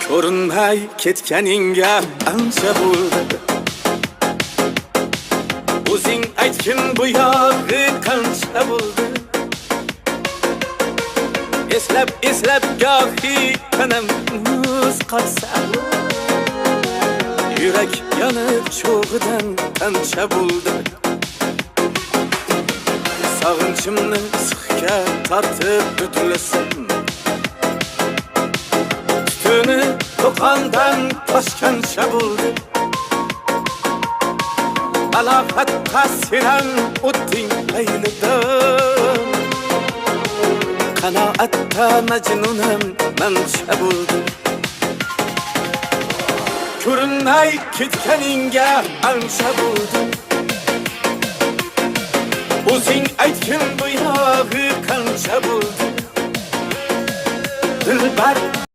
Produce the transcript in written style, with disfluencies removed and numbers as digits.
ko'rinmay ketganingga ancha bo'ldi. O'zing aytgin bu yog'i qancha bo'ldi. Eslab gohi tanam muz qolsa, yurak yonib cho'g'idan qancha bo'ldi. Sog'inchimni sixga tortib o'tlasam, tutuni to'qondan toshgancha bo'ldi. Balofat ta'siran o'tding laylidan, qanoatda majnunam mancha bo'ldi. Ko'rinmay ketganingga ancha bo'ldi. O'zing aytgin bu yog'i qancha bo'ldi. Dilbar